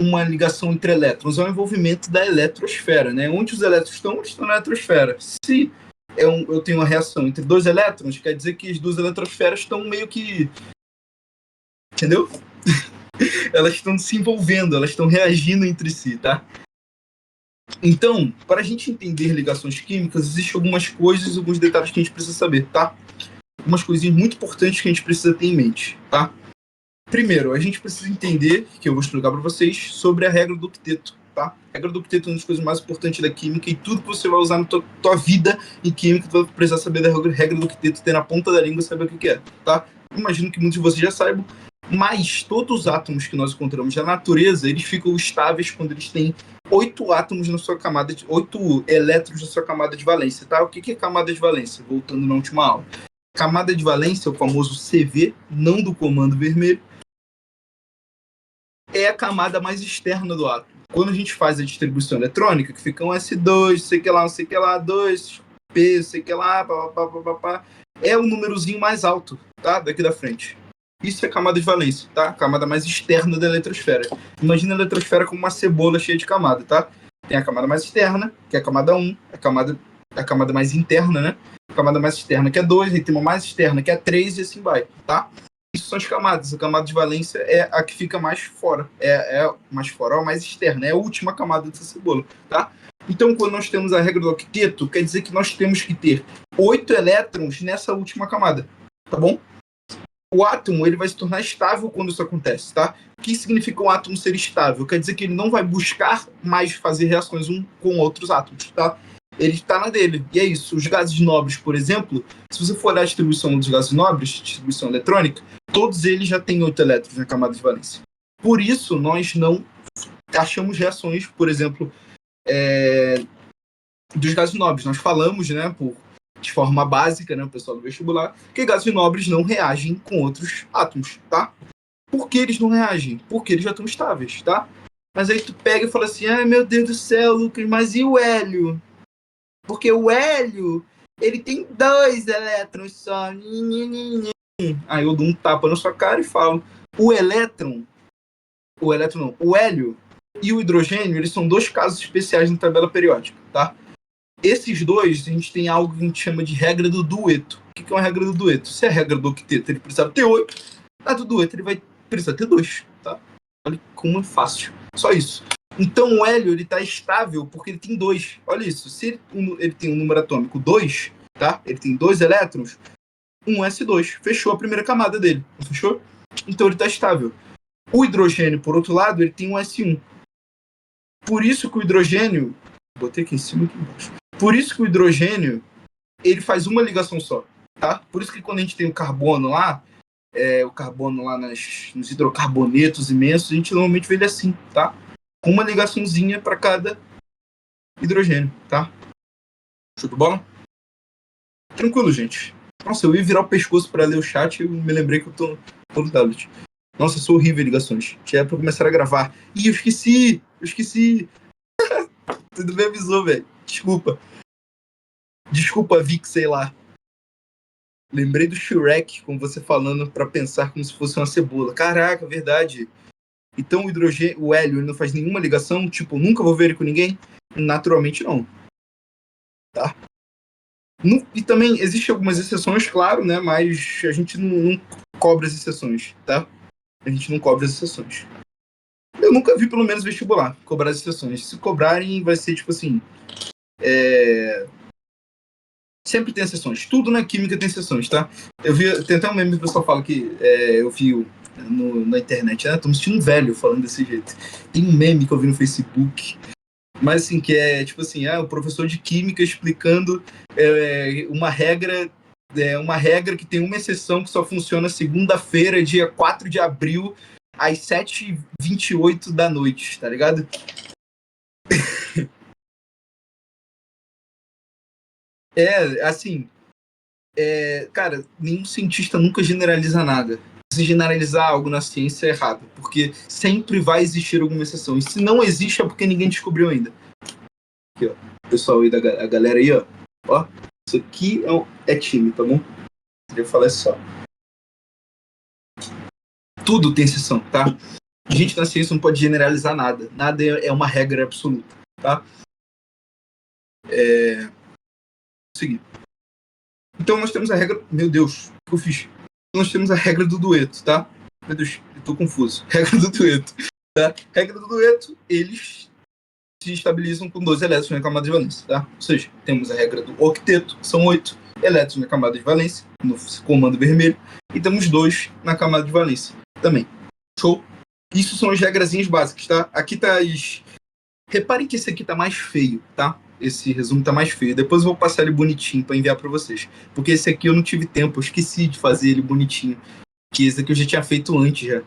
uma ligação entre elétrons, é um envolvimento da eletrosfera, né? Onde os elétrons estão, eles estão na eletrosfera. Se eu tenho uma reação entre dois elétrons, quer dizer que as duas eletrosferas estão meio que... Entendeu? Elas estão se envolvendo, elas estão reagindo entre si, tá? Então, para a gente entender ligações químicas, existem algumas coisas, alguns detalhes que a gente precisa saber, tá? Algumas coisinhas muito importantes que a gente precisa ter em mente, tá? Primeiro, a gente precisa entender, que eu vou explicar para vocês, sobre a regra do octeto, tá? A regra do octeto é uma das coisas mais importantes da química e tudo que você vai usar na tua vida em química, tu vai precisar saber da regra do octeto, ter na ponta da língua e saber o que é, tá? Imagino que muitos de vocês já saibam, mas todos os átomos que nós encontramos na natureza, eles ficam estáveis quando eles têm 8 átomos na sua camada, 8 elétrons na sua camada de valência, tá? O que é camada de valência? Voltando na última aula. Camada de valência é o famoso CV, não do comando vermelho, é a camada mais externa do átomo. Quando a gente faz a distribuição eletrônica, que fica um S2, sei que lá, 2, P, sei que lá, pá, é o númerozinho mais alto, tá? Daqui da frente. Isso é camada de valência, tá? A camada mais externa da eletrosfera. Imagina a eletrosfera como uma cebola cheia de camada, tá? Tem a camada mais externa, que é a camada 1, a camada mais interna, né? A camada mais externa, que é 2, aí tem uma mais externa, que é 3, e assim vai, tá? Isso são as camadas. A camada de valência é a que fica mais fora. É mais fora, é a mais externa, é a última camada dessa cebola, tá? Então, quando nós temos a regra do octeto, quer dizer que nós temos que ter 8 elétrons nessa última camada, tá bom? O átomo ele vai se tornar estável quando isso acontece, tá? O que significa um átomo ser estável? Quer dizer que ele não vai buscar mais fazer reações um com outros átomos, tá? Ele está na dele. E é isso. Os gases nobres, por exemplo, se você for olhar a distribuição dos gases nobres, distribuição eletrônica, todos eles já têm 8 elétrons na camada de valência. Por isso, nós não achamos reações, por exemplo, dos gases nobres. Nós falamos, né, de forma básica, né, o pessoal do vestibular, que gases nobres não reagem com outros átomos, tá? Por que eles não reagem? Porque eles já estão estáveis, tá? Mas aí tu pega e fala assim, ai meu Deus do céu, Lucas, mas e o hélio? Porque o hélio, ele tem 2 elétrons só. Aí eu dou um tapa na sua cara e falo, o hélio e o hidrogênio, eles são 2 casos especiais na tabela periódica, tá? Esses 2, a gente tem algo que a gente chama de regra do dueto. O que é uma regra do dueto? Se a regra do octeto ele precisava ter 8, a do dueto ele vai precisar ter 2, tá? Olha como é fácil. Só isso. Então o hélio ele está estável porque ele tem 2. Olha isso. Se ele tem um número atômico 2, tá? Ele tem 2 elétrons, um S2. Fechou a primeira camada dele. Fechou? Então ele está estável. O hidrogênio, por outro lado, ele tem um S1. Por isso que o hidrogênio... Botei aqui em cima e aqui embaixo. Por isso que o hidrogênio ele faz uma ligação só, tá? Por isso que quando a gente tem o carbono lá nos hidrocarbonetos imensos, a gente normalmente vê ele assim, tá? Com uma ligaçãozinha para cada hidrogênio, tá? Show de bola? Tranquilo, gente. Nossa, eu ia virar o pescoço para ler o chat e eu me lembrei que eu tô no tablet. Nossa, eu sou horrível em ligações. Já é pra começar a gravar. Ih, eu esqueci! Tudo me avisou, velho. Desculpa, Vic, sei lá. Lembrei do Shrek, com você falando para pensar como se fosse uma cebola. Caraca, verdade. Então o hélio, ele não faz nenhuma ligação? Tipo, nunca vou ver ele com ninguém? Naturalmente não. Tá? E também existem algumas exceções, claro, né? Mas a gente não cobra as exceções, tá? A gente não cobra as exceções. Eu nunca vi, pelo menos, vestibular cobrar as exceções. Se cobrarem, vai ser tipo assim... Sempre tem exceções. Tudo na química tem exceções, tá? Tem até um meme que o pessoal fala que eu vi na internet, né? Tô me sentindo velho falando desse jeito. Tem um meme que eu vi no Facebook, mas assim, que é tipo assim, o professor de química explicando uma regra que tem uma exceção que só funciona segunda-feira, dia 4 de abril, às 7h28 da noite, tá ligado? Assim, cara, nenhum cientista nunca generaliza nada. Se generalizar algo na ciência é errado, porque sempre vai existir alguma exceção. E se não existe é porque ninguém descobriu ainda. Aqui, ó. O pessoal aí, a galera aí, ó. Ó, isso aqui é time, tá bom? Eu falar só. Tudo tem exceção, tá? gente na ciência não pode generalizar nada. Nada é uma regra absoluta, tá? Seguir. Então nós temos a regra... Meu Deus, o que eu fiz? Nós temos a regra do dueto, tá? Meu Deus, eu tô confuso. Regra do dueto. Tá? Regra do dueto, eles se estabilizam com 12 elétrons na camada de valência, tá? Ou seja, temos a regra do octeto, que são 8 elétrons na camada de valência, no comando vermelho, e temos 2 na camada de valência também. Show? Isso são as regrazinhas básicas, tá? Aqui tá as... Reparem que esse aqui tá mais feio, tá? Esse resumo tá mais feio. Depois eu vou passar ele bonitinho para enviar para vocês. Porque esse aqui eu não tive tempo, eu esqueci de fazer ele bonitinho. Que esse aqui eu já tinha feito antes já.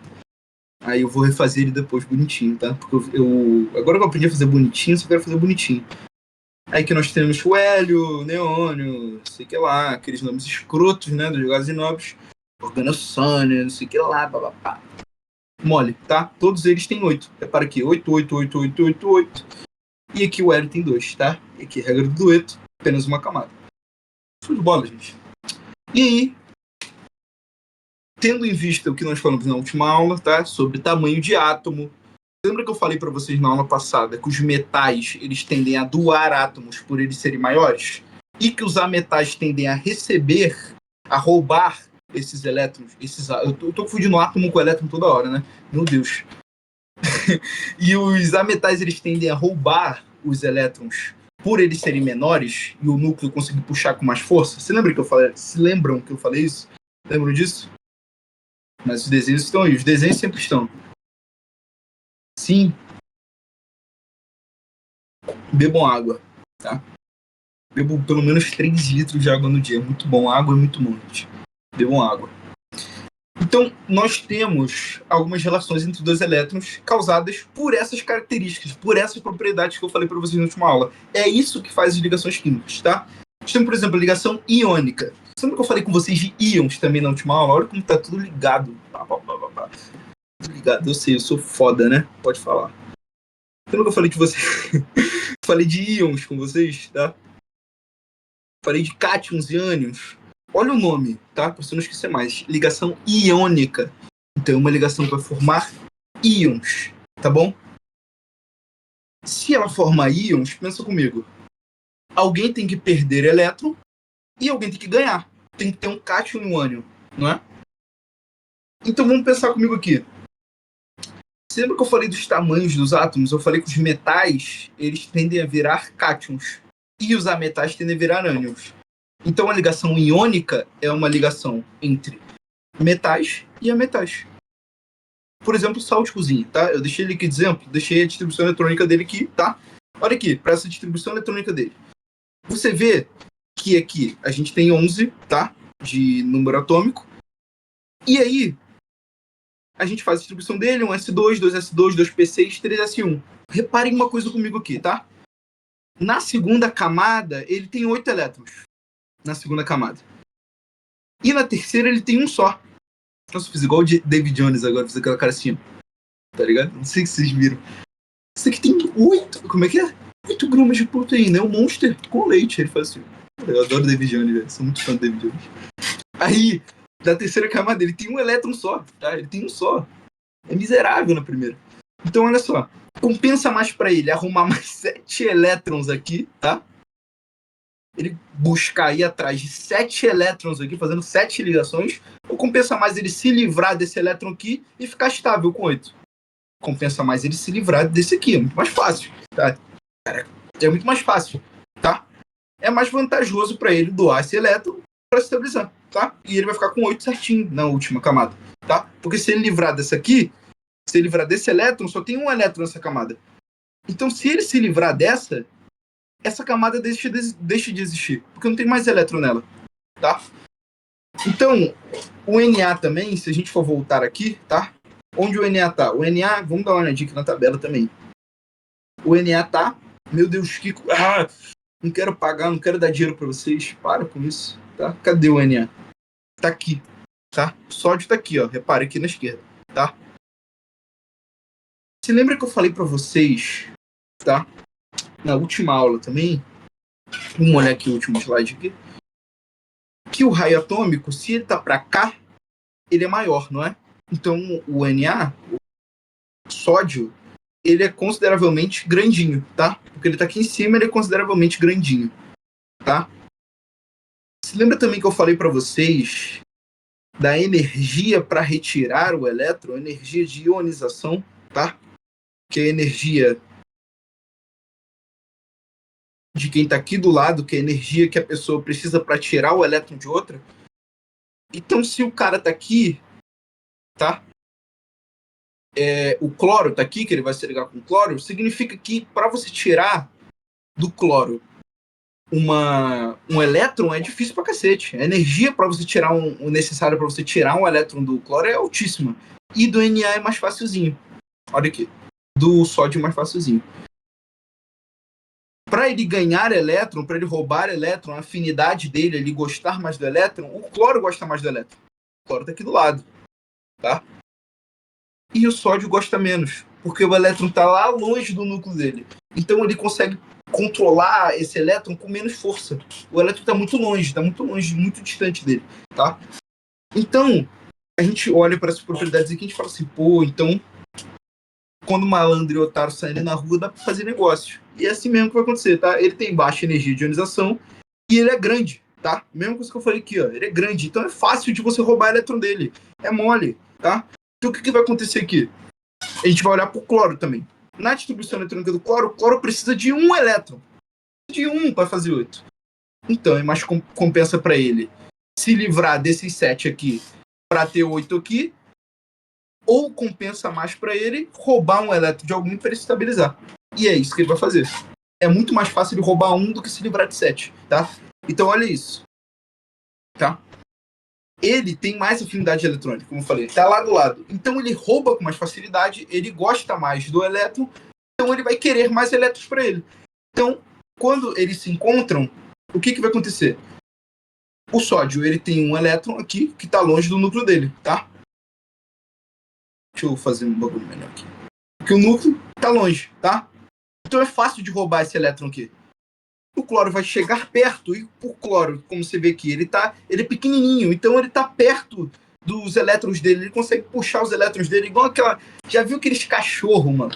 Aí eu vou refazer ele depois bonitinho, tá? Porque agora que eu aprendi a fazer bonitinho, só quero fazer bonitinho. Aí que nós temos o hélio, neônio, sei que lá, aqueles nomes escrotos, né? Dos gases nobres. Organossônio, não sei que lá, babapá. Mole, tá? Todos eles têm 8. Repara aqui, 8, 8, 8, 8, 8, 8. E aqui o hélio tem 2, tá? E aqui, regra do dueto, apenas uma camada. Show de bola, gente. E aí, tendo em vista o que nós falamos na última aula, tá? Sobre tamanho de átomo. Lembra que eu falei para vocês na aula passada que os metais eles tendem a doar átomos por eles serem maiores? E que os ametais tendem a receber, a roubar esses elétrons. Eu tô confundindo átomo com elétron toda hora, né? Meu Deus. E os ametais eles tendem a roubar os elétrons por eles serem menores e o núcleo conseguir puxar com mais força. Você lembra que eu falei? Se lembram que eu falei isso? Lembram disso? Mas os desenhos estão aí. Os desenhos sempre estão. Sim. Bebam água, tá? Bebo pelo menos 3 litros de água no dia. Muito bom. Água é muito bom, gente. Bebam água. Então, nós temos algumas relações entre dois elétrons causadas por essas características, por essas propriedades que eu falei para vocês na última aula. É isso que faz as ligações químicas, tá? Nós temos, por exemplo, a ligação iônica. Lembra que eu falei com vocês de íons também na última aula? Olha como tá tudo ligado. Tudo ligado. Eu sei, eu sou foda, né? Pode falar. Lembra que eu falei de vocês? Falei de íons com vocês, tá? Falei de cátions e ânions. Olha o nome, tá? Para você não esquecer mais. Ligação iônica. Então, uma ligação que vai formar íons, tá bom? Se ela formar íons, pensa comigo. Alguém tem que perder elétron e alguém tem que ganhar. Tem que ter um cátion e um ânion, não é? Então, vamos pensar comigo aqui. Você lembra que eu falei dos tamanhos dos átomos? Eu falei que os metais, eles tendem a virar cátions. E os ametais tendem a virar ânions. Então, a ligação iônica é uma ligação entre metais e ametais. Por exemplo, sal de cozinha, tá? Eu deixei ele aqui de exemplo, deixei a distribuição eletrônica dele aqui, tá? Olha aqui, para essa distribuição eletrônica dele. Você vê que aqui a gente tem 11, tá? De número atômico. E aí, a gente faz a distribuição dele, um S2, 2S2, 2P6, 3S1. Reparem uma coisa comigo aqui, tá? Na segunda camada, ele tem 8 elétrons. Na segunda camada. E na terceira ele tem um só. Nossa, fiz igual o David Jones agora, fiz aquela cara assim, tá ligado? Não sei se vocês viram. Isso aqui tem 8, como é que é? 8 gramas de proteína, é um monster com leite. Ele faz assim. Eu adoro o David Jones, velho. Sou muito fã do David Jones. Aí, da terceira camada, ele tem um elétron só, tá? Ele tem um só. É miserável na primeira. Então, olha só. Compensa mais pra ele arrumar mais 7 elétrons aqui, tá? Ele buscar ir atrás de 7 elétrons aqui, fazendo 7 ligações, ou compensa mais ele se livrar desse elétron aqui e ficar estável com 8? Compensa mais ele se livrar desse aqui, é muito mais fácil, tá? É muito mais fácil, tá? É mais vantajoso para ele doar esse elétron para se estabilizar, tá? E ele vai ficar com 8 certinho na última camada, tá? Porque se ele livrar dessa aqui, se ele livrar desse elétron, só tem um elétron nessa camada. Então, se ele se livrar dessa, essa camada deixa de existir, porque não tem mais elétron nela, tá? Então, o Na também, se a gente for voltar aqui, tá? Onde o Na tá? O Na, vamos dar uma olhadinha aqui na tabela também. O Na tá, meu Deus, Kiko, não quero pagar, não quero dar dinheiro pra vocês, para com isso, tá? Cadê o Na? Tá aqui, tá? O sódio tá aqui, ó, repare aqui na esquerda, tá? Você lembra que eu falei pra vocês, tá? Na última aula também, vamos olhar aqui o último slide aqui, que o raio atômico, se ele tá para cá, ele é maior, não é? Então o Na, sódio, ele é consideravelmente grandinho, tá? Porque ele tá aqui em cima, ele é consideravelmente grandinho, tá? Se lembra também que eu falei para vocês da energia para retirar o elétron, energia de ionização, tá? Que é a energia de quem está aqui do lado, que é a energia que a pessoa precisa para tirar o elétron de outra. Então, se o cara tá aqui, tá? O cloro tá aqui, que ele vai se ligar com o cloro, significa que para você tirar do cloro um elétron é difícil pra cacete. A energia para você tirar o necessário para você tirar um elétron do cloro é altíssima. E do Na é mais facilzinho. Olha aqui. Do sódio é mais facilzinho. Para ele ganhar elétron, para ele roubar elétron, a afinidade dele, ele gostar mais do elétron, o cloro gosta mais do elétron. O cloro tá aqui do lado, tá? E o sódio gosta menos, porque o elétron tá lá longe do núcleo dele. Então ele consegue controlar esse elétron com menos força. O elétron tá muito longe, muito distante dele, tá? Então, a gente olha para essas propriedades aqui e a gente fala assim, pô, então quando o malandro e o otário saírem na rua, dá para fazer negócio. E é assim mesmo que vai acontecer, tá? Ele tem baixa energia de ionização e ele é grande, tá? Mesma coisa que eu falei aqui, ó. Ele é grande, então é fácil de você roubar elétron dele. É mole, tá? Então o que vai acontecer aqui? A gente vai olhar pro cloro também. Na distribuição eletrônica do cloro, o cloro precisa de um elétron. De um para fazer 8. Então é mais compensa para ele se livrar desses 7 aqui para ter 8 aqui, ou compensa mais para ele roubar um elétron de alguém para ele estabilizar. E é isso que ele vai fazer. É muito mais fácil ele roubar um do que se livrar de 7, tá? Então olha isso, tá? Ele tem mais afinidade eletrônica, como eu falei, tá lá do lado. Então ele rouba com mais facilidade, ele gosta mais do elétron, então ele vai querer mais elétrons para ele. Então, quando eles se encontram, o que vai acontecer? O sódio, ele tem um elétron aqui que tá longe do núcleo dele, tá? Deixa eu fazer um bagulho melhor aqui. Porque o núcleo tá longe, tá? Então é fácil de roubar esse elétron aqui. O cloro vai chegar perto, e o cloro, como você vê aqui, ele é pequenininho, então ele tá perto dos elétrons dele, ele consegue puxar os elétrons dele, igual aquela... Já viu aqueles cachorros, mano?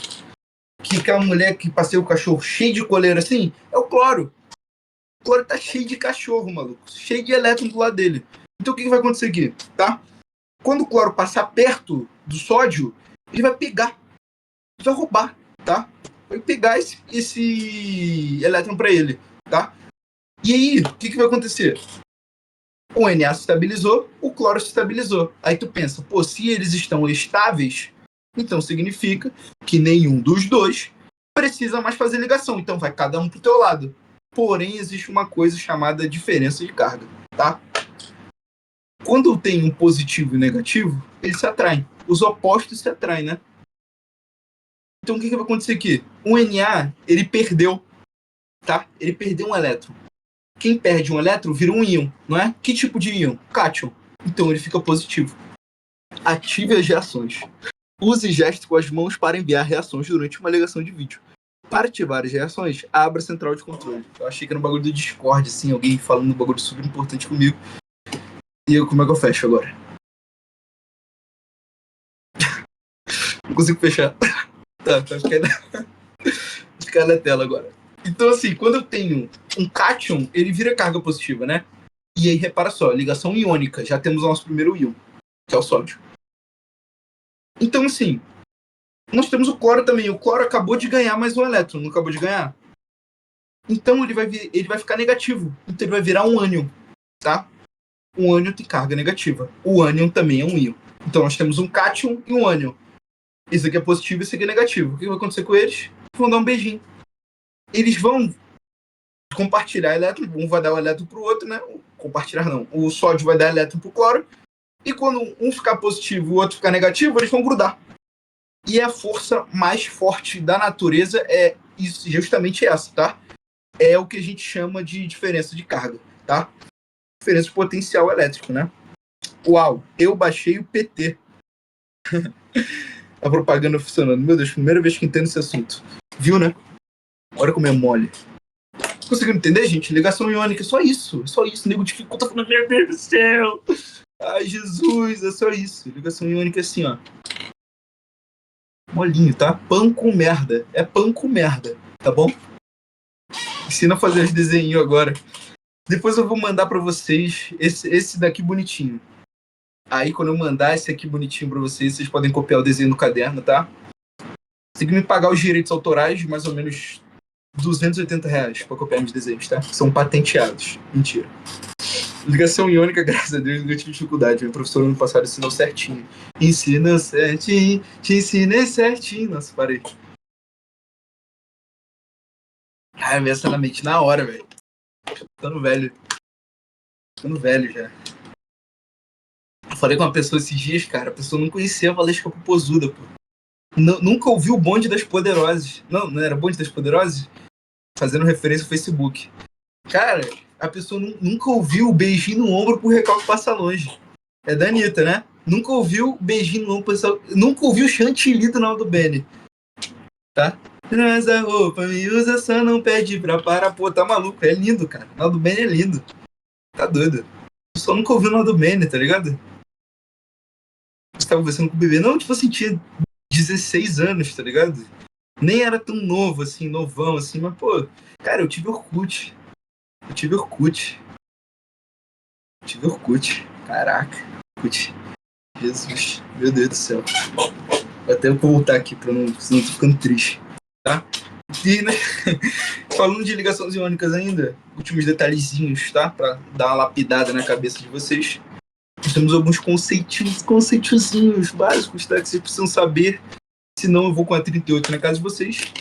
Que aquela mulher que passeia o cachorro cheio de coleira assim? É o cloro. O cloro tá cheio de cachorro, maluco. Cheio de elétron do lado dele. Então o que vai acontecer aqui, tá? Quando o cloro passar perto do sódio, ele vai pegar. Ele vai roubar, tá? Vai pegar esse elétron para ele, tá? E aí, o que vai acontecer? O Na se estabilizou, o cloro se estabilizou. Aí tu pensa, pô, se eles estão estáveis, então significa que nenhum dos dois precisa mais fazer ligação. Então vai cada um pro teu lado. Porém, existe uma coisa chamada diferença de carga, tá? Quando tem um positivo e negativo, eles se atraem. Os opostos se atraem, né? Então o que vai acontecer aqui? O Na, ele perdeu, tá? Ele perdeu um elétron. Quem perde um elétron vira um íon, não é? Que tipo de íon? Cátion. Então ele fica positivo. Ative as reações. Use gestos com as mãos para enviar reações durante uma ligação de vídeo. Para ativar as reações, abra a central de controle. Eu achei que era um bagulho do Discord, assim, alguém falando um bagulho super importante comigo. E eu, como é que eu fecho agora? Não consigo fechar. Tá, vai ficar na tela agora. Então, assim, quando eu tenho um cátion, ele vira carga positiva, né? E aí, repara só, ligação iônica. Já temos o nosso primeiro íon, que é o sódio. Então, assim, nós temos o cloro também. O cloro acabou de ganhar mais um elétron, não acabou de ganhar? Então, ele vai ficar negativo. Então, ele vai virar um ânion, tá? Um ânion tem carga negativa. O ânion também é um íon. Então, nós temos um cátion e um ânion. Esse aqui é positivo e esse aqui é negativo. O que vai acontecer com eles? Vão dar um beijinho. Eles vão compartilhar elétron, um vai dar o elétron pro outro, né? Compartilhar não. O sódio vai dar elétron pro cloro, e quando um ficar positivo e o outro ficar negativo, eles vão grudar. E a força mais forte da natureza é justamente essa, tá? É o que a gente chama de diferença de carga, tá? Diferença de potencial elétrico, né? Uau, eu baixei o PT. A propaganda funcionando. Meu Deus, primeira vez que entendo esse assunto. Viu, né? Olha como é mole. Conseguiram entender, gente? Ligação iônica, só isso. Só isso. O nego dificulta falando, meu Deus do céu. Ai, Jesus, é só isso. Ligação iônica é assim, ó. Molinho, tá? Pão com merda. É pão com merda, tá bom? Ensina a fazer os desenhos agora. Depois eu vou mandar pra vocês esse daqui bonitinho. Aí quando eu mandar esse aqui bonitinho pra vocês podem copiar o desenho no caderno, tá? Você tem que me pagar os direitos autorais de mais ou menos R$ 280 pra copiar meus desenhos, tá? São patenteados. Mentira. Ligação iônica, graças a Deus, não tive dificuldade. Meu professor no ano passado ensinou certinho. Ensinou certinho, te ensinei certinho. Nossa, parei. Ah, me essa na mente na hora, velho. Ficando velho. Ficando velho já. Eu falei com uma pessoa esses dias, cara. A pessoa não conhecia a Valesca Popozuda, pô. Nunca ouviu o Bonde das Poderosas. Não era Bonde das Poderosas? Fazendo referência ao Facebook. Cara, a pessoa nunca ouviu o beijinho no ombro pro recalque passa longe. É da Anitta, né? Nunca ouviu o beijinho no ombro pro nunca ouviu o chantilly do Naldo Bene. Tá? Traz a roupa, me usa, só não pede pra parar. Pô, tá maluco. É lindo, cara. O Naldo Bene é lindo. Tá doido. Eu só nunca ouviu o Naldo Bene, tá ligado? Você tava conversando com o bebê. Não, tipo assim, tinha 16 anos, tá ligado? Nem era tão novo, assim, novão, assim, mas, pô, cara, eu tive Orkut. Caraca, Orkut. Jesus, meu Deus do céu. Vou até voltar aqui pra não. Senão eu tô ficando triste. Tá? E, né, falando de ligações iônicas ainda, últimos detalhezinhos, tá? Pra dar uma lapidada na cabeça de vocês. Nós temos alguns conceitozinhos básicos, tá? Que vocês precisam saber. Senão eu vou com a 38 na casa de vocês.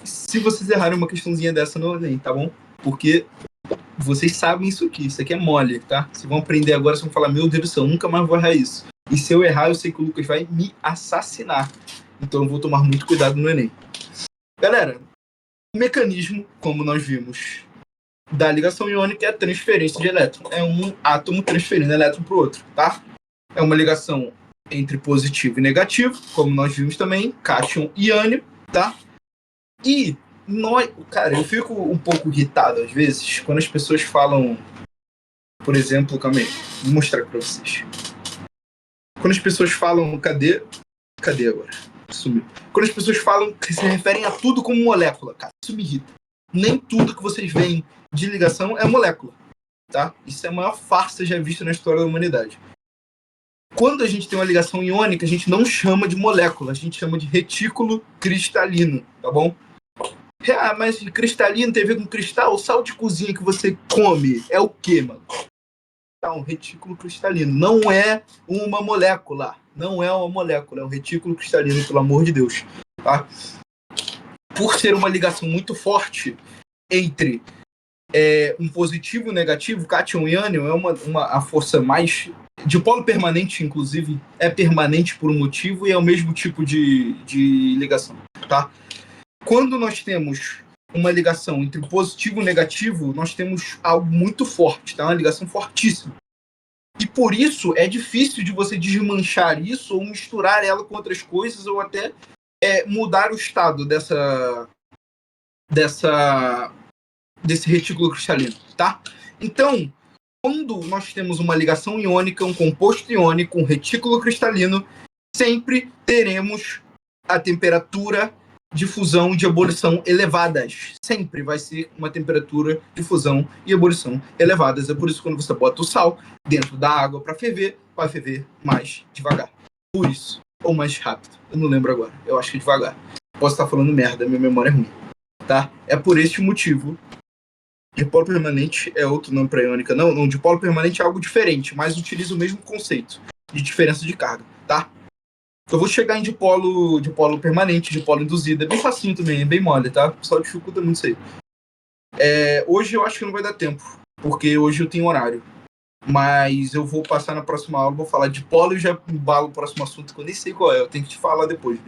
Se vocês errarem uma questãozinha dessa no Enem, tá bom? Porque vocês sabem isso aqui. Isso aqui é mole, tá? Vocês vão aprender agora, vocês vão falar, meu Deus do céu, nunca mais vou errar isso. E se eu errar, eu sei que o Lucas vai me assassinar. Então eu vou tomar muito cuidado no Enem. Galera, o mecanismo, como nós vimos, da ligação iônica é a transferência de elétron. É um átomo transferindo elétron para o outro, tá? É uma ligação entre positivo e negativo, como nós vimos também, cátion e ânion, tá? E nós, cara, eu fico um pouco irritado às vezes quando as pessoas falam, por exemplo, calma aí, vou mostrar aqui para vocês. Quando as pessoas falam, cadê agora? Sumiu. Quando as pessoas falam que se referem a tudo como molécula, cara, isso me irrita. Nem tudo que vocês veem de ligação é molécula, tá? Isso é a maior farsa já vista na história da humanidade. Quando a gente tem uma ligação iônica, a gente não chama de molécula, a gente chama de retículo cristalino, tá bom? Ah, mas cristalino tem a ver com cristal? O sal de cozinha que você come é o quê, mano? Um retículo cristalino. Não é uma molécula. Não é uma molécula, é um retículo cristalino, pelo amor de Deus. Tá? Por ser uma ligação muito forte entre um positivo e um negativo, cátion e ânion é a força mais dipolo permanente, inclusive, é permanente por um motivo e é o mesmo tipo de ligação. Tá? Quando nós temos uma ligação entre positivo e negativo, nós temos algo muito forte, tá? Uma ligação fortíssima. E por isso é difícil de você desmanchar isso ou misturar ela com outras coisas ou até mudar o estado desse retículo cristalino, tá? Então, quando nós temos uma ligação iônica, um composto iônico, um retículo cristalino, sempre teremos a temperatura de fusão e de ebulição elevadas. Sempre vai ser uma temperatura de fusão e ebulição elevadas. É por isso que quando você bota o sal dentro da água para ferver, vai ferver mais devagar. Por isso. Ou mais rápido. Eu não lembro agora. Eu acho que devagar. Posso estar falando merda, minha memória é ruim. Tá? É por este motivo. Dipolo permanente é outro nome para iônica. Não, dipolo permanente é algo diferente, mas utiliza o mesmo conceito de diferença de carga, tá? Eu vou chegar em dipolo permanente, dipolo induzido. É bem facinho também, é bem mole, tá? O pessoal dificulta muito isso aí. Hoje eu acho que não vai dar tempo, porque hoje eu tenho horário. Mas eu vou passar na próxima aula, vou falar de dipolo e já embalo o próximo assunto que eu nem sei qual é. Eu tenho que te falar depois,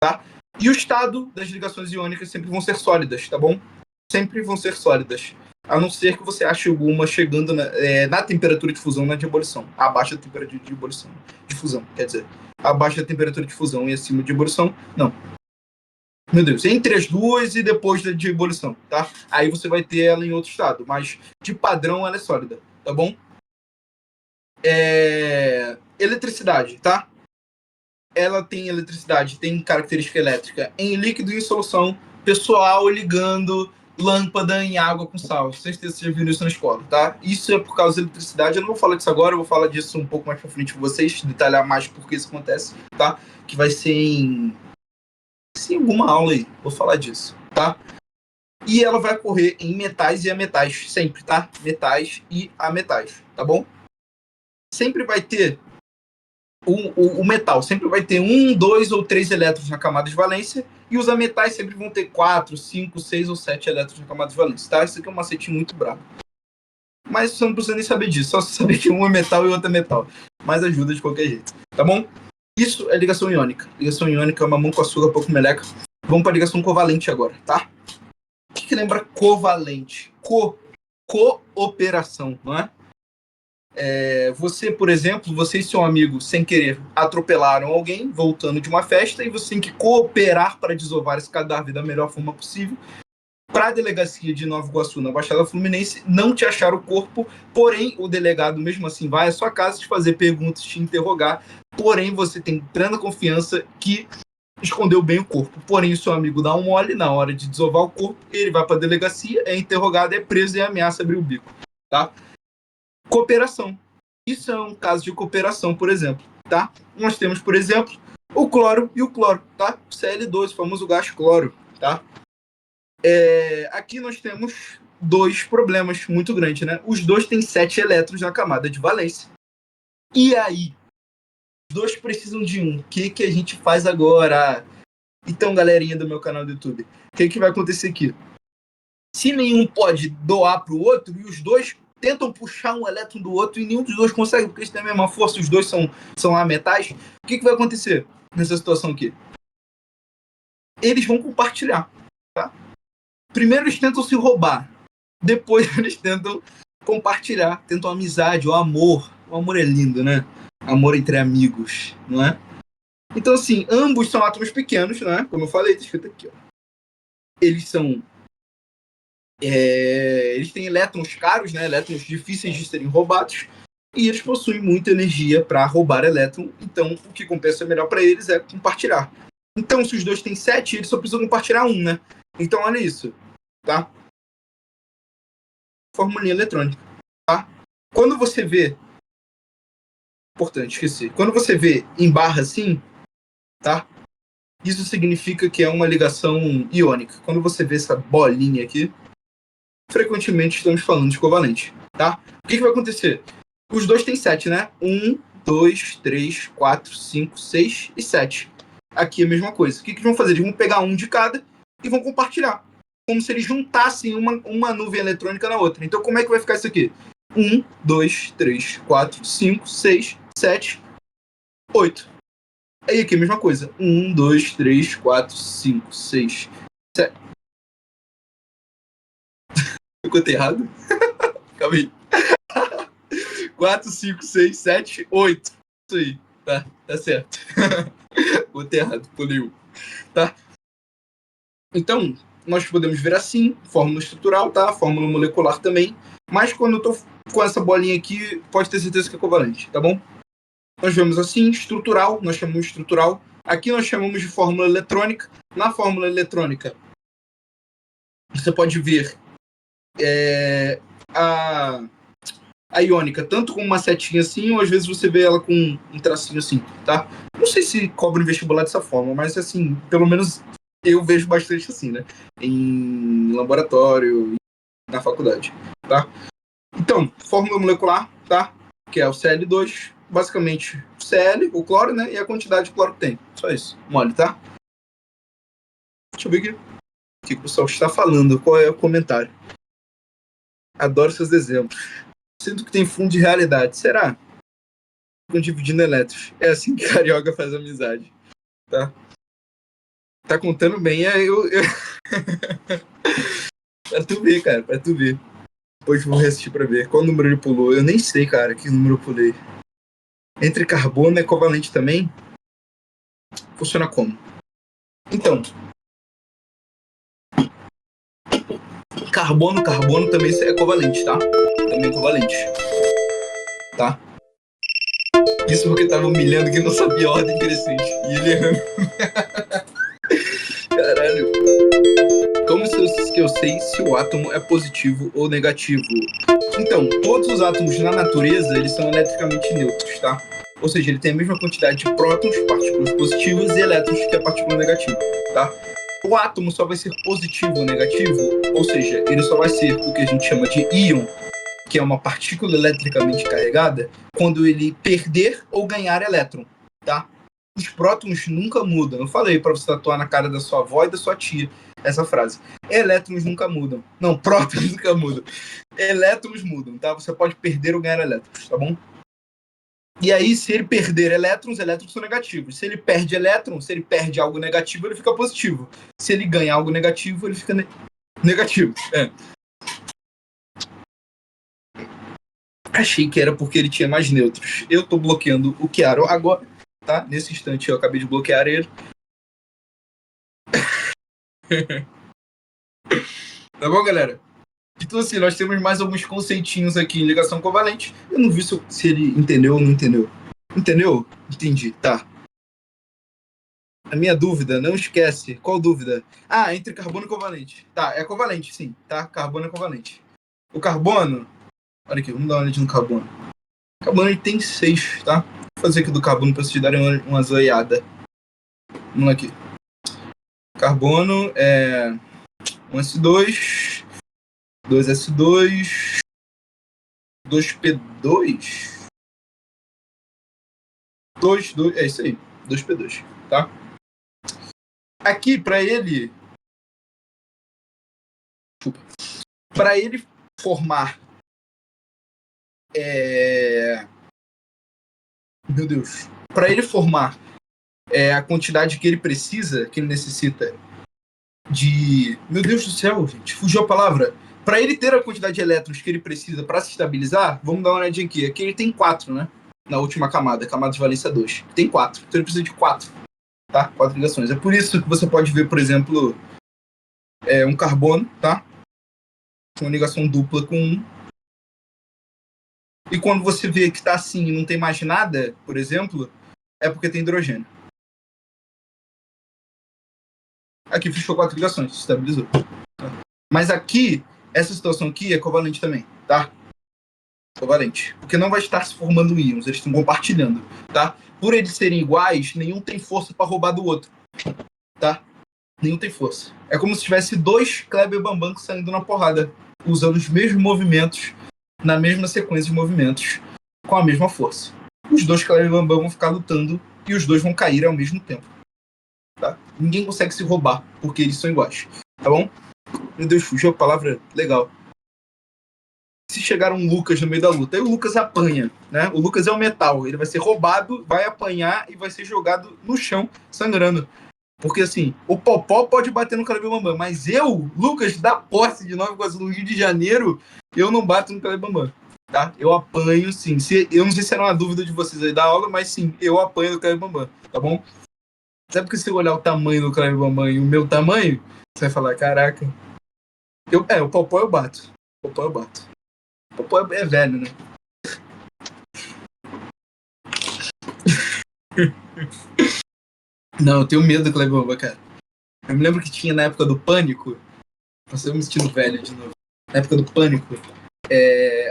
tá? E o estado das ligações iônicas sempre vão ser sólidas, tá bom? Sempre vão ser sólidas. A não ser que você ache alguma chegando na temperatura de fusão, na de ebulição. Abaixo da temperatura de ebulição. De fusão, quer dizer. Abaixo da temperatura de fusão e acima de ebulição, não. Meu Deus, entre as duas e depois da de ebulição, tá? Aí você vai ter ela em outro estado, mas de padrão ela é sólida, tá bom? Eletricidade, tá? ela tem eletricidade, tem característica elétrica em líquido e em solução. Pessoal ligando lâmpada em água com sal. Certeza que vocês já viram isso na escola, tá? Isso é por causa da eletricidade. Eu não vou falar disso agora, eu vou falar disso um pouco mais pra frente com vocês, detalhar mais por que isso acontece, tá? Que vai ser em alguma aula aí. Vou falar disso, tá? E ela vai ocorrer em metais e ametais, sempre, tá? Metais e ametais, tá bom? Sempre vai ter o metal, sempre vai ter 1, 2 ou 3 elétrons na camada de valência, e os ametais sempre vão ter 4, 5, 6 ou 7 elétrons na camada de valência, tá? Isso aqui é um macete muito brabo. Mas você não precisa nem saber disso, só saber que um é metal e o outro é metal. Mas ajuda de qualquer jeito, tá bom? Isso é ligação iônica. Ligação iônica é mamão com açúcar, pouco meleca. Vamos para ligação covalente agora, tá? O que lembra covalente? Cooperação, não é? Você, por exemplo, você e seu amigo, sem querer, atropelaram alguém voltando de uma festa e você tem que cooperar para desovar esse cadáver da melhor forma possível. Para a delegacia de Nova Iguaçu, na Baixada Fluminense, não te acharam o corpo, porém o delegado mesmo assim vai à sua casa te fazer perguntas, te interrogar, porém você tem plena confiança que escondeu bem o corpo. Porém o seu amigo dá um mole na hora de desovar o corpo, ele vai para a delegacia, é interrogado, é preso e ameaça abrir o bico, tá? Cooperação. Isso é um caso de cooperação, por exemplo, tá? Nós temos, por exemplo, o cloro e o cloro, tá? O Cl2, o famoso gás cloro, tá? Aqui nós temos dois problemas muito grandes, né? Os dois têm 7 elétrons na camada de valência. E aí? Os dois precisam de um. O que a gente faz agora? Então, galerinha do meu canal do YouTube, o que vai acontecer aqui? Se nenhum pode doar para o outro e os dois tentam puxar um elétron do outro e nenhum dos dois consegue, porque eles têm a mesma força, os dois são ametais, o que vai acontecer nessa situação aqui? Eles vão compartilhar, tá? Primeiro eles tentam se roubar, depois eles tentam compartilhar, tentam amizade, o amor. O amor é lindo, né? Amor entre amigos, não é? Então, assim, ambos são átomos pequenos, né? Como eu falei, tá escrito aqui, ó. Eles são... eles têm elétrons caros, né? Elétrons difíceis de serem roubados, e eles possuem muita energia para roubar elétron, então o que compensa melhor para eles é compartilhar. Então, se os dois têm 7, eles só precisam compartilhar 1, né? Então, olha isso, tá? Formulinha eletrônica, tá? Quando você vê... Importante, esqueci. Quando você vê em barra assim, tá? Isso significa que é uma ligação iônica. Quando você vê essa bolinha aqui, frequentemente estamos falando de covalente, tá? O que vai acontecer? Os dois têm 7, né? 1, 2, 3, 4, 5, 6 e 7. Aqui é a mesma coisa. O que eles vão fazer? Eles vão pegar um de cada e vão compartilhar. Como se eles juntassem uma nuvem eletrônica na outra. Então, como é que vai ficar isso aqui? 1, 2, 3, 4, 5, 6, 7, 8. Aí aqui a mesma coisa. 1, 2, 3, 4, 5, 6, 7. Ficou errado? Calma aí. 4, 5, 6, 7, 8. Isso aí. Tá certo. Ficou errado. Pulei. Tá? Então, nós podemos ver assim, fórmula estrutural, tá? Fórmula molecular também. Mas quando eu tô com essa bolinha aqui, pode ter certeza que é covalente, tá bom? Nós vemos assim, estrutural, nós chamamos de estrutural. Aqui nós chamamos de fórmula eletrônica. Na fórmula eletrônica, você pode ver a iônica, tanto com uma setinha assim, ou às vezes você vê ela com um tracinho assim, tá? Não sei se cobra em vestibular dessa forma, mas assim, pelo menos eu vejo bastante assim, né? Em laboratório, na faculdade, tá? Então, fórmula molecular, tá? Que é o Cl2, basicamente o Cl, o cloro, né? E a quantidade de cloro que tem. Só isso. Mole, tá? Deixa eu ver o que o pessoal está falando. Qual é o comentário? Adoro seus exemplos. Sinto que tem fundo de realidade. Será? Ficam dividindo elétrons. É assim que carioca faz amizade. Tá? Tá contando bem. Pra tu ver, cara. Pra tu ver. Depois vou reassistir pra ver. Qual número ele pulou? Eu nem sei, cara, que número eu pulei. Entre carbono é covalente também? Funciona como? Então, carbono também é covalente, tá? Também é covalente. Tá? Isso porque tava humilhando quem não sabia a ordem crescente. E ele errando. Caralho. Como que eu sei se o átomo é positivo ou negativo? Então, todos os átomos na natureza, eles são eletricamente neutros, tá? Ou seja, ele tem a mesma quantidade de prótons, partículas positivas, e elétrons, que é a partícula negativa, tá? O átomo só vai ser positivo ou negativo, ou seja, ele só vai ser o que a gente chama de íon, que é uma partícula eletricamente carregada, quando ele perder ou ganhar elétron, tá? Os prótons nunca mudam. Eu falei para você tatuar na cara da sua avó e da sua tia essa frase. Elétrons nunca mudam. Não, prótons nunca mudam. Elétrons mudam, tá? Você pode perder ou ganhar elétrons, tá bom? E aí, se ele perder elétrons, elétrons são negativos. Se ele perde elétrons, se ele perde algo negativo, ele fica positivo. Se ele ganha algo negativo, ele fica negativo. É. Achei que era porque ele tinha mais nêutrons. Eu tô bloqueando o Chiaro agora, tá? Nesse instante eu acabei de bloquear ele. Tá bom, galera? Então, assim, nós temos mais alguns conceitinhos aqui em ligação covalente. Eu não vi se ele entendeu ou não entendeu. Entendeu? Entendi, tá. A minha dúvida, não esquece. Qual dúvida? Ah, entre carbono e covalente. Tá, é covalente, sim, tá? Carbono é covalente. O carbono... Olha aqui, vamos dar uma olhada no carbono. O carbono ele tem 6, tá? Vou fazer aqui do carbono para vocês darem uma zoiada. Vamos lá aqui. Carbono é 1s2, 2s2, 2p2, 2, é isso aí, 2p2, tá? Aqui, para ele formar meu Deus, para ele formar a quantidade que ele precisa, que ele necessita de... Meu Deus do céu, gente, fugiu a palavra. Para ele ter a quantidade de elétrons que ele precisa para se estabilizar, vamos dar uma olhadinha aqui. Aqui ele tem 4, né? Na última camada de valência 2. Tem 4. Então ele precisa de 4. Tá? 4 ligações. É por isso que você pode ver, por exemplo, um carbono, tá? Com ligação dupla com 1. E quando você vê que tá assim e não tem mais nada, por exemplo, é porque tem hidrogênio. Aqui fechou 4 ligações, estabilizou. Mas aqui, essa situação aqui é covalente também, tá? Covalente. Porque não vai estar se formando íons, eles estão compartilhando, tá? Por eles serem iguais, nenhum tem força para roubar do outro, tá? Nenhum tem força. É como se tivesse 2 Kleber Bambam saindo na porrada, usando os mesmos movimentos, na mesma sequência de movimentos, com a mesma força. Os 2 Kleber Bambam vão ficar lutando e os 2 vão cair ao mesmo tempo, tá? Ninguém consegue se roubar, porque eles são iguais, tá bom? Meu Deus, fugiu a palavra legal. Se chegar um Lucas no meio da luta, aí o Lucas apanha, né? O Lucas é o metal, ele vai ser roubado, vai apanhar e vai ser jogado no chão, sangrando. Porque assim, o Popó pode bater no Kleber Bambam, mas eu, Lucas, da posse de Nova Iguaçu no Rio de Janeiro, eu não bato no Kleber Bambam, tá? Eu apanho sim. Eu não sei se era uma dúvida de vocês aí da aula, mas sim, eu apanho do Kleber Bambam, tá bom? Sabe porque se eu olhar o tamanho do Kleber Bambam e o meu tamanho, você vai falar, caraca. O Popó eu bato. O Popó eu bato. O Popó é velho, né? Não, eu tenho medo do Kleber Bambam, cara. Eu me lembro que tinha na época do Pânico. Nossa, eu me sentindo velho de novo. Na época do Pânico,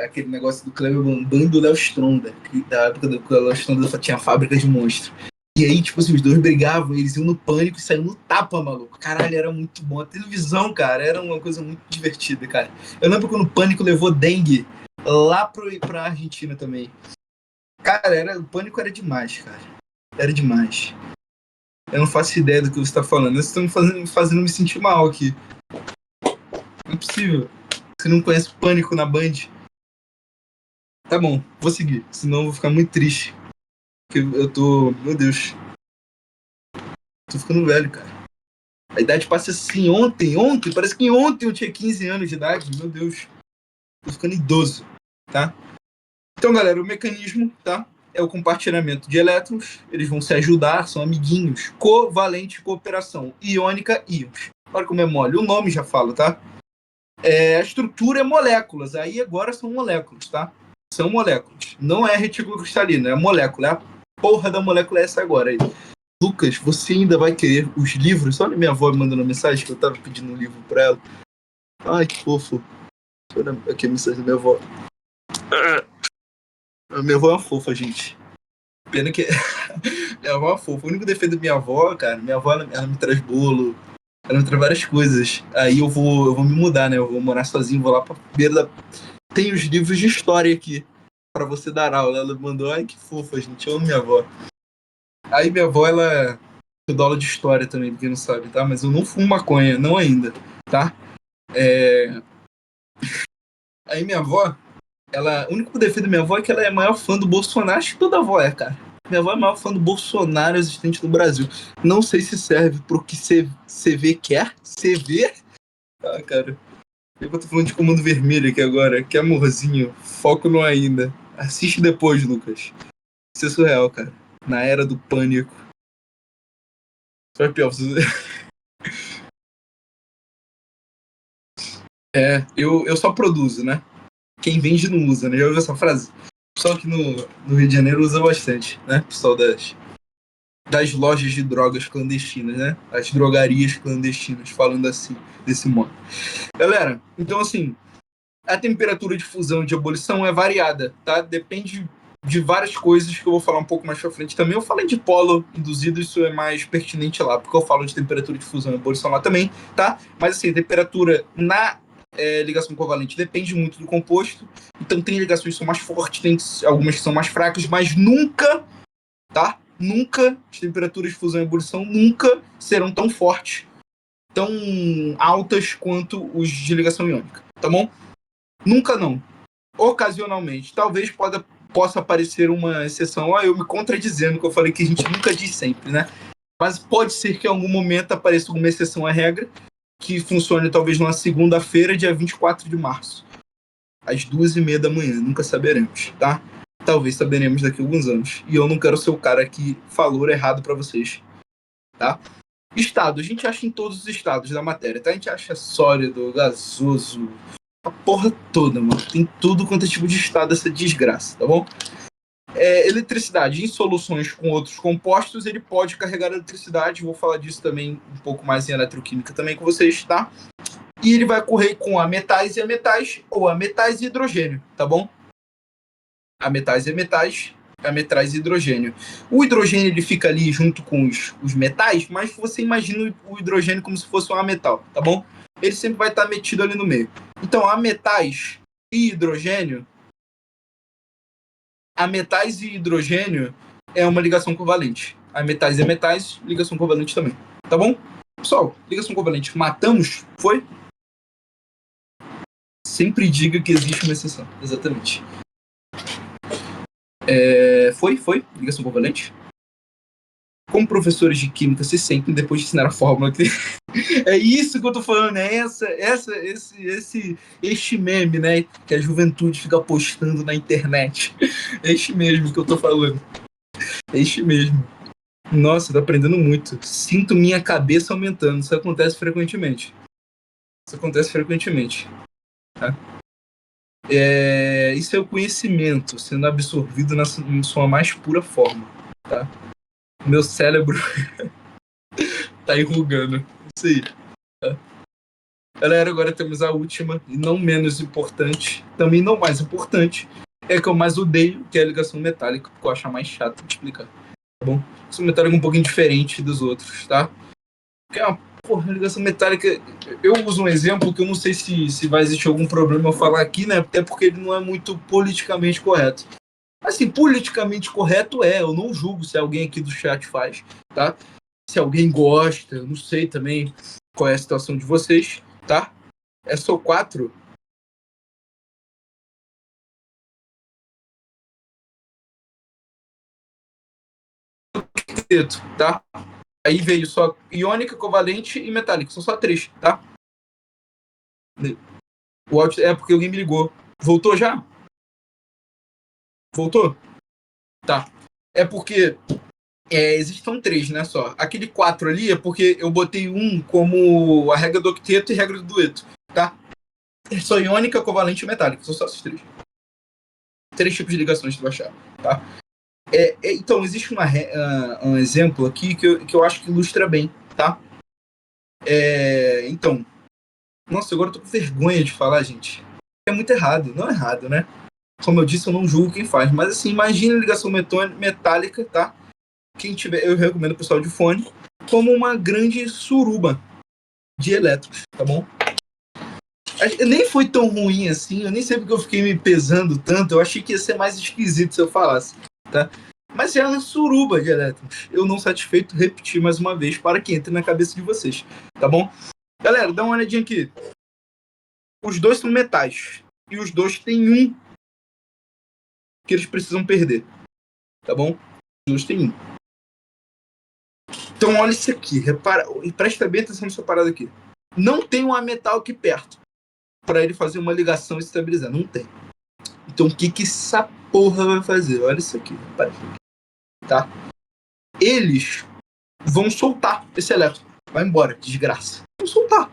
aquele negócio do Kleber Bambam e do Léo Stronda. Da época do Léo Stronda tinha fábrica de monstro. E aí, tipo assim, os dois brigavam, eles iam no Pânico e saíam no tapa, maluco. Caralho, era muito bom. A televisão, cara, era uma coisa muito divertida, cara. Eu lembro quando o Pânico levou dengue lá pra Argentina também. Cara, o Pânico era demais, cara. Era demais. Eu não faço ideia do que você tá falando. Vocês estão me fazendo me sentir mal aqui. Não é possível. Você não conhece Pânico na Band? Tá bom, vou seguir. Senão eu vou ficar muito triste. Porque eu tô... Meu Deus. Tô ficando velho, cara. A idade passa assim ontem. Parece que ontem eu tinha 15 anos de idade. Meu Deus. Tô ficando idoso, tá? Então, galera, o mecanismo, tá? É o compartilhamento de elétrons. Eles vão se ajudar, são amiguinhos. Covalente, cooperação. Iônica, íons. Olha como é mole. O nome já fala, tá? A estrutura é moléculas. Aí agora são moléculas, tá? São moléculas. Não é retículo cristalino, é molécula. É a porra da molécula essa agora aí. Lucas, você ainda vai querer os livros? Olha minha avó me mandando mensagem que eu tava pedindo um livro pra ela. Ai, que fofo. Olha aqui a mensagem da minha avó. A minha avó é uma fofa, gente. Pena que minha avó é uma fofa. O único defeito da minha avó, cara, minha avó ela me traz bolo, ela me traz várias coisas. Aí eu vou me mudar, né? Eu vou morar sozinho, vou lá pra beira da. Tem os livros de história aqui pra você dar aula. Ela mandou, ai que fofa, gente. Eu amo minha avó. Aí minha avó, ela. Eu dou aula de história também, pra quem não sabe, tá? Mas eu não fumo maconha, não ainda, tá? É... Aí minha avó, ela. O único defeito da minha avó é que ela é a maior fã do Bolsonaro. Acho que toda avó é, cara. Minha avó é a maior fã do Bolsonaro existente no Brasil. Não sei se serve pro que CV quer. CV? Ah, cara. Eu tô falando de Comando Vermelho aqui agora. Que amorzinho. Foco no ainda. Assiste depois, Lucas. Isso é surreal, cara. Na era do pânico. Foi pior. Eu só produzo, né? Quem vende não usa, né? Já ouviu essa frase? O pessoal aqui no Rio de Janeiro usa bastante, né? O pessoal das lojas de drogas clandestinas, né? As drogarias clandestinas, falando assim, desse modo. Galera, então assim, a temperatura de fusão e de ebulição é variada, tá? Depende de várias coisas que eu vou falar um pouco mais pra frente também. Eu falei de polo induzido, isso é mais pertinente lá, porque eu falo de temperatura de fusão e ebulição lá também, tá? Mas assim, temperatura na ligação covalente depende muito do composto, então tem ligações que são mais fortes, tem algumas que são mais fracas, mas nunca, tá? Nunca, as temperaturas de fusão e ebulição nunca serão tão fortes, tão altas quanto os de ligação iônica, tá bom? Nunca não. Ocasionalmente. Talvez possa aparecer uma exceção. Ó, eu me contradizendo que eu falei que a gente nunca diz sempre, né? Mas pode ser que em algum momento apareça alguma exceção à regra que funcione talvez numa segunda-feira, dia 24 de março, às 2h30 da manhã. Nunca saberemos, tá? Talvez saberemos daqui a alguns anos. E eu não quero ser o cara que falou errado para vocês, tá? Estado, a gente acha em todos os estados da matéria, tá? A gente acha sólido, gasoso, a porra toda, mano. Tem tudo quanto é tipo de estado essa desgraça, tá bom? Eletricidade, em soluções com outros compostos, ele pode carregar eletricidade. Vou falar disso também um pouco mais em eletroquímica também com vocês, tá? E ele vai correr com a metais e a metais, ou a metais e hidrogênio, tá bom? A metais e a metais, a metais e hidrogênio. O hidrogênio ele fica ali junto com os metais, mas você imagina o hidrogênio como se fosse um metal, tá bom? Ele sempre vai estar metido ali no meio. Então, a metais e hidrogênio, a metais e hidrogênio é uma ligação covalente. A metais e metais, ligação covalente também, tá bom? Pessoal, ligação covalente, matamos? Foi? Sempre diga que existe uma exceção, exatamente. Foi? Ligação covalente? Como professores de química se sentem depois de ensinar a fórmula que... É isso que eu tô falando, é este meme, né, que a juventude fica postando na internet. É este mesmo que eu tô falando. É este mesmo. Nossa, tô aprendendo muito. Sinto minha cabeça aumentando. Isso acontece frequentemente. Tá? Isso é o conhecimento sendo absorvido em sua mais pura forma. Tá? Meu cérebro tá enrugando. Isso aí. Tá? Galera, agora temos a última, e não menos importante, também não mais importante, é que eu mais odeio, que é a ligação metálica, porque eu acho a mais chata de explicar. Tá bom? Ligação metálica é um pouquinho diferente dos outros, tá? Porque é uma ligação metálica. Eu uso um exemplo que eu não sei se vai existir algum problema eu falar aqui, né? Até porque ele não é muito politicamente correto. Assim, politicamente correto eu não julgo se alguém aqui do chat faz, tá? Se alguém gosta, eu não sei também qual é a situação de vocês, tá? É só 4. Tá? Aí veio só iônica, covalente e metálica. São só 3, tá? O áudio é porque alguém me ligou. Voltou já? Voltou? Tá. É porque existem 3, né? Só. Aquele 4 ali é porque eu botei um como a regra do octeto e regra do dueto, tá? É só iônica, covalente e metálica. São só esses 3. Três tipos de ligações que tu vai achar, tá? Então, existe um exemplo aqui que eu acho que ilustra bem, tá? Então, nossa, agora eu tô com vergonha de falar, gente. É muito errado, não é errado, né? Como eu disse, eu não julgo quem faz, mas assim, imagine ligação metálica, tá? Quem tiver, eu recomendo o pessoal de fone, como uma grande suruba de elétrons, tá bom? Nem foi tão ruim assim, eu nem sei porque eu fiquei me pesando tanto, eu achei que ia ser mais esquisito se eu falasse, tá? Mas é uma suruba de elétrons. Eu não satisfeito, repetir mais uma vez para que entre na cabeça de vocês, tá bom? Galera, dá uma olhadinha aqui. Os dois são metais, e os dois têm um que eles precisam perder, tá bom? Os dois têm um. Então olha isso aqui, repara, e presta bem atenção nessa parada aqui. Não tem um metal aqui perto para ele fazer uma ligação e estabilizar, não tem. Então o que essa porra vai fazer? Olha isso aqui, repara aqui, tá? Eles vão soltar esse elétron, vai embora, desgraça. Vão soltar,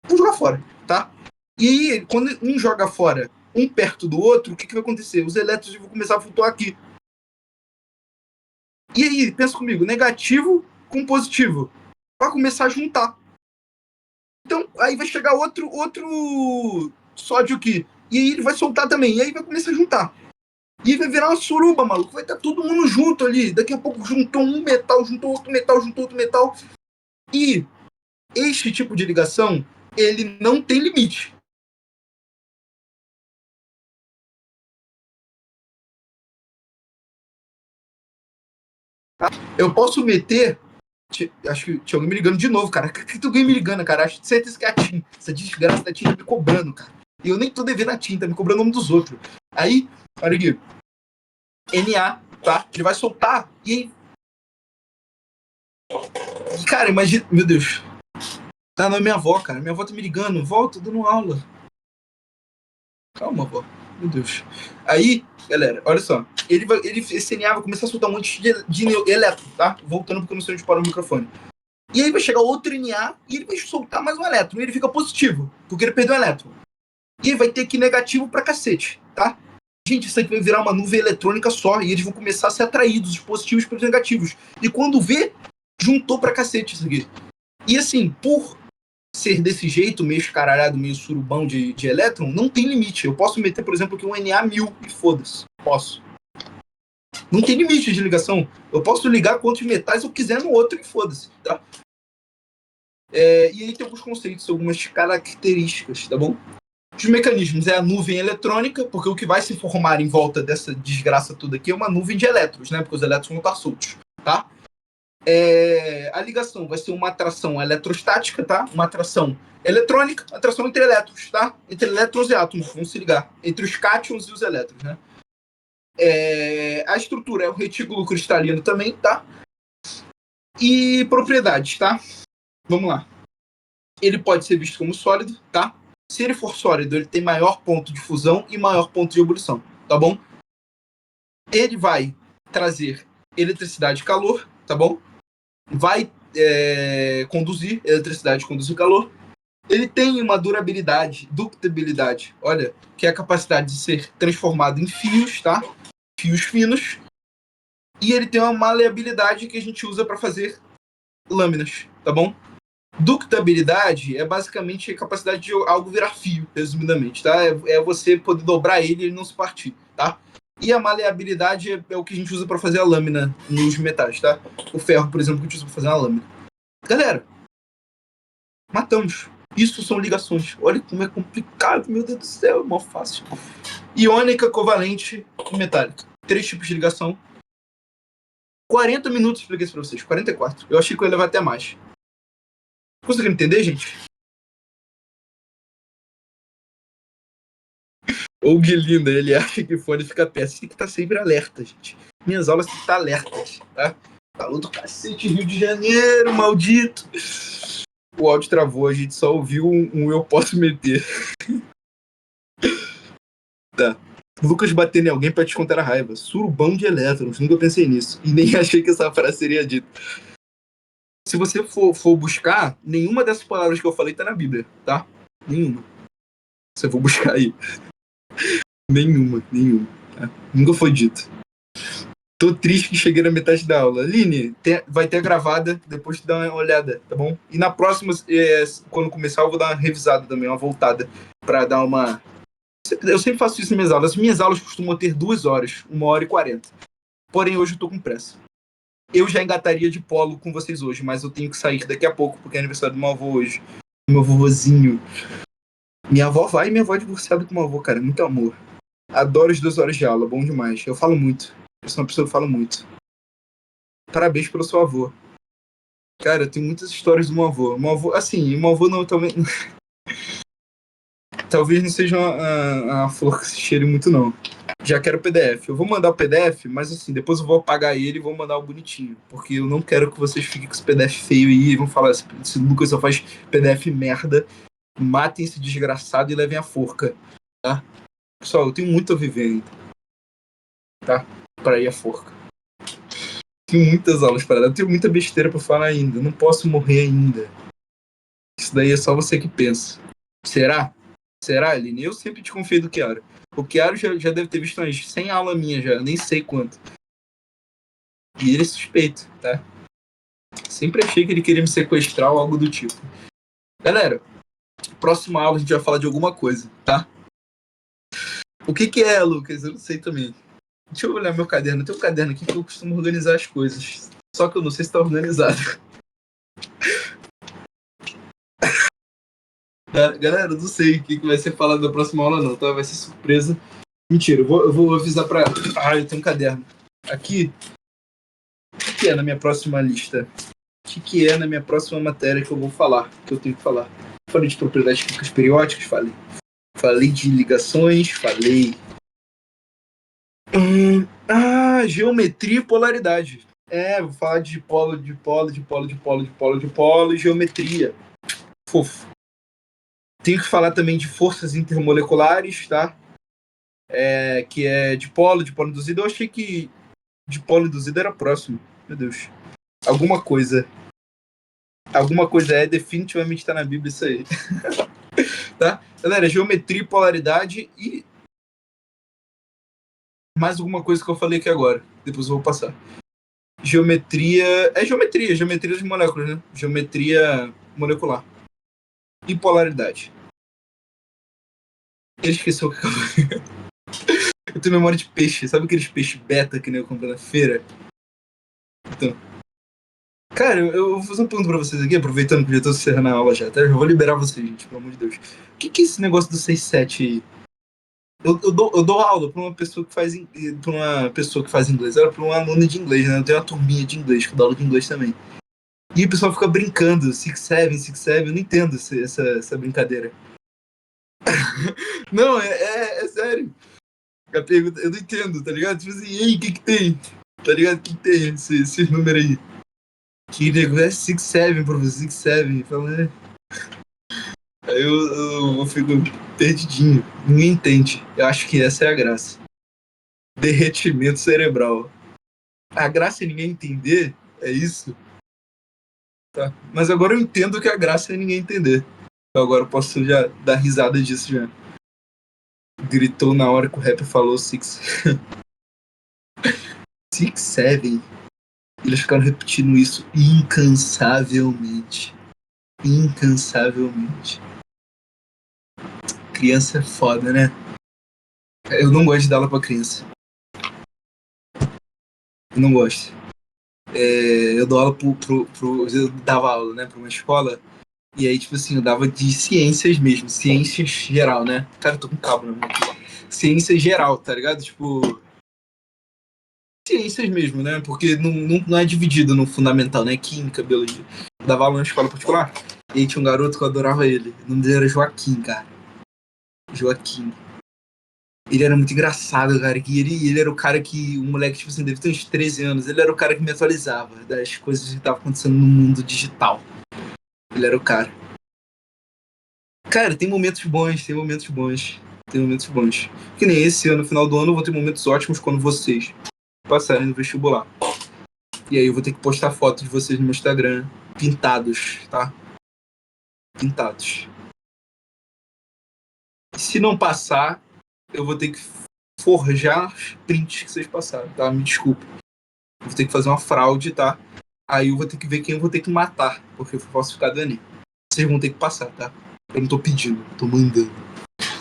vão jogar fora, tá? E aí, quando um joga fora, um perto do outro, o que vai acontecer? Os elétrons vão começar a flutuar aqui. E aí, pensa comigo, negativo com positivo. Vai começar a juntar. Então, aí vai chegar outro sódio aqui. E aí ele vai soltar também. E aí vai começar a juntar. E aí vai virar uma suruba, maluco. Vai estar todo mundo junto ali. Daqui a pouco juntou um metal, juntou outro metal, juntou outro metal. E este tipo de ligação, ele não tem limite. Tá? Eu posso meter. Acho que tinha alguém me ligando de novo, cara. Que tu alguém me ligando, cara? Acho que certeza que é a TIM. Essa desgraça da TIM tá me cobrando, cara. E eu nem tô devendo a TIM, tá me cobrando o nome dos outros. Aí, olha aqui. NA, tá? Ele vai soltar. E aí. E, cara, imagina. Meu Deus. Tá na minha avó, cara. Minha avó tá me ligando. Volta, dando aula. Calma, avó. Meu Deus. Aí, galera, olha só. Esse NA vai começar a soltar um monte de elétron, tá? Voltando porque eu não sei onde para o microfone. E aí vai chegar outro NA e ele vai soltar mais um elétron. E ele fica positivo, porque ele perdeu um elétron. E aí vai ter aqui negativo pra cacete, tá? Gente, isso aqui vai virar uma nuvem eletrônica só. E eles vão começar a ser atraídos, os positivos pelos negativos. E quando vê, juntou pra cacete isso aqui. E assim, por ser desse jeito, meio escaralhado, meio surubão de elétron, não tem limite. Eu posso meter, por exemplo, aqui um NA1000 e foda-se. Posso. Não tem limite de ligação. Eu posso ligar quantos metais eu quiser no outro e foda-se, tá? E aí tem alguns conceitos, algumas características, tá bom? Os mecanismos é a nuvem eletrônica, porque o que vai se formar em volta dessa desgraça toda aqui é uma nuvem de elétrons, né? Porque os elétrons vão estar soltos, tá? A ligação vai ser uma atração eletrostática, tá? Uma atração eletrônica, atração entre elétrons, tá? Entre elétrons e átomos, vão se ligar. Entre os cátions e os elétrons, né? A estrutura é o retículo cristalino também, tá? E propriedades, tá? Vamos lá. Ele pode ser visto como sólido, tá? Se ele for sólido, ele tem maior ponto de fusão e maior ponto de ebulição, tá bom? Ele vai trazer eletricidade e calor, tá bom? Vai conduzir eletricidade, conduzir calor. Ele tem uma durabilidade, ductibilidade, olha, que é a capacidade de ser transformado em fios, tá? Fios finos. E ele tem uma maleabilidade que a gente usa para fazer lâminas, tá bom? Ductabilidade é basicamente a capacidade de algo virar fio, resumidamente, tá? É você poder dobrar ele e ele não se partir, tá? E a maleabilidade é o que a gente usa para fazer a lâmina nos metais, tá? O ferro, por exemplo, que a gente usa para fazer uma lâmina. Galera, matamos. Isso são ligações. Olha como é complicado, meu Deus do céu, é mó fácil. Iônica, covalente e metálica. 3 tipos de ligação. 40 minutos expliquei isso pra vocês, 44. Eu achei que eu ia levar até mais. Conseguiram entender, gente? Ou Guilinda, ele acha que fone fica perto. Você tem que estar sempre alerta, gente. Minhas aulas têm que estar alertas, tá? Calor do cacete, Rio de Janeiro, maldito. O áudio travou, a gente só ouviu um eu posso meter. Tá. Lucas batendo em alguém pra te contar a raiva. Surubão de elétrons, nunca pensei nisso. E nem achei que essa frase seria dita. Se você for buscar, nenhuma dessas palavras que eu falei tá na Bíblia, tá? Nenhuma. Se eu for buscar aí. Nenhuma. Nunca foi dito. Tô triste que cheguei na metade da aula. Aline, vai ter gravada, depois tu dá uma olhada, tá bom? E na próxima, quando começar, eu vou dar uma revisada também, uma voltada, pra dar uma... Eu sempre faço isso nas minhas aulas. As minhas aulas costumam ter 2 horas, 1h40. Porém, hoje eu tô com pressa. Eu já engataria de polo com vocês hoje, mas eu tenho que sair daqui a pouco, porque é aniversário do meu avô hoje. Meu vovozinho. Minha avó vai e minha avó é divorciada com meu avô, cara. Muito amor. Adoro as 2 horas de aula, bom demais. Eu falo muito. Eu sou uma pessoa que fala muito. Parabéns pelo seu avô. Cara, eu tenho muitas histórias do meu avô. Meu avô, assim, meu avô não, talvez, talvez não seja uma flor que se cheire muito, não. Já quero o PDF. Eu vou mandar o PDF, mas assim, depois eu vou apagar ele e vou mandar o bonitinho. Porque eu não quero que vocês fiquem com esse PDF feio aí e vão falar: esse Lucas só faz PDF merda. Matem esse desgraçado e levem a forca. Tá? Pessoal, eu tenho muito a viver ainda. Tá? Pra ir a forca. Tenho muitas aulas para dar. Eu tenho muita besteira pra falar ainda. Eu não posso morrer ainda. Isso daí é só você que pensa. Será? Será, Aline? Eu sempre desconfiei do Chiaro. O Chiaro já deve ter visto umas 100 aulas minhas já, nem sei quanto. E ele é suspeito, tá? Sempre achei que ele queria me sequestrar ou algo do tipo. Galera, próxima aula a gente vai falar de alguma coisa, tá? O que é, Lucas? Eu não sei também. Deixa eu olhar meu caderno. Tem um caderno aqui que eu costumo organizar as coisas. Só que eu não sei se tá organizado. Galera, eu não sei o que vai ser falado na próxima aula, não, tá? Vai ser surpresa. Mentira, eu vou avisar pra. Ah, eu tenho um caderno. Aqui, o que é na minha próxima lista? O que é na minha próxima matéria que eu vou falar, que eu tenho que falar? Falei de propriedades químicas periódicas, falei. Falei de ligações, falei. Geometria e polaridade. Vou falar de polo, de polo, de polo, de polo, de polo, de polo e geometria. Fofo. Tenho que falar também de forças intermoleculares, tá? Que é de polo induzido. Eu achei que de polo induzido era próximo. Meu Deus. Alguma coisa. Alguma coisa definitivamente tá na Bíblia isso aí. Tá? Galera, geometria e polaridade e mais alguma coisa que eu falei aqui agora. Depois eu vou passar. Geometria. Geometria de moléculas, né? Geometria molecular. E polaridade. Ele esqueceu o que eu falei. Eu tenho memória de peixe. Sabe aqueles peixes beta que nem eu comprei na feira? Então. Cara, eu vou fazer uma pergunta pra vocês aqui, aproveitando que eu já tô encerrando a aula já, tá? Eu vou liberar vocês, gente, pelo amor de Deus. O que é esse negócio do 6-7 aí? Eu dou aula pra uma pessoa que faz inglês. Era pra um aluno de inglês, né? Eu tenho uma turminha de inglês, que dá aula de inglês também. E o pessoal fica brincando, 6-7, eu não entendo essa brincadeira. Não, é sério. A pergunta, eu não entendo, tá ligado? Tipo assim, ei, o que tem? Tá ligado? O que tem esse número aí? Que nego é 6-7, professor, 6-7. Fala, Aí eu fico perdidinho. Ninguém entende. Eu acho que essa é a graça. Derretimento cerebral. A graça é ninguém entender, é isso? Tá. Mas agora eu entendo que a graça é ninguém entender. Então agora eu posso já dar risada disso já. Gritou na hora que o rap falou 6-7. Eles ficaram repetindo isso incansavelmente. Incansavelmente. Criança é foda, né? Eu não gosto de dar aula pra criança. Eu não gosto. Eu dou aula eu dava aula, né, pra uma escola. E aí, tipo assim, eu dava de ciências mesmo, ciências geral, né? Cara, eu tô com cabo na mão aqui. Ciências geral, tá ligado? Tipo, ciências mesmo, né? Porque não é dividido no fundamental, né? Química, biologia. Eu dava aula na escola particular. E aí tinha um garoto que eu adorava ele. O nome dele era Joaquim, cara. Joaquim. Ele era muito engraçado, cara. E ele era o cara que, o moleque, tipo assim, deve ter uns 13 anos. Ele era o cara que me atualizava das coisas que estavam acontecendo no mundo digital. Ele era o cara. Cara, tem momentos bons, tem momentos bons. Tem momentos bons. Que nem esse ano, no final do ano, eu vou ter momentos ótimos quando vocês passarem no vestibular. E aí eu vou ter que postar fotos de vocês no meu Instagram, pintados, tá? Pintados. E se não passar, eu vou ter que forjar os prints que vocês passaram, tá? Me desculpa. Eu vou ter que fazer uma fraude, tá? Aí eu vou ter que ver quem eu vou ter que matar, porque foi falsificado o Enem. Vocês vão ter que passar, tá? Eu não tô pedindo, eu tô mandando.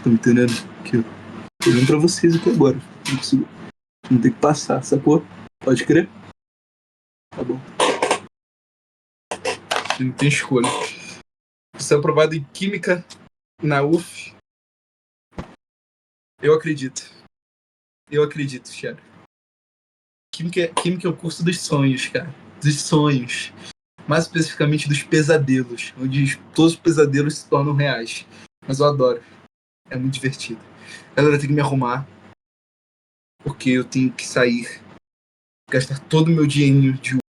Tô me entendendo? Aqui, ó. Tô olhando pra vocês aqui agora. Não consigo. Vão ter que passar, sacou? Pode crer? Tá bom. Não tem escolha. Você é aprovado em Química na UF. Eu acredito. Eu acredito, Thiago. Química é o curso dos sonhos, cara. Dos sonhos. Mais especificamente dos pesadelos. Onde todos os pesadelos se tornam reais. Mas eu adoro. É muito divertido. Galera, eu tenho que me arrumar. Porque eu tenho que sair. Gastar todo o meu dinheirinho de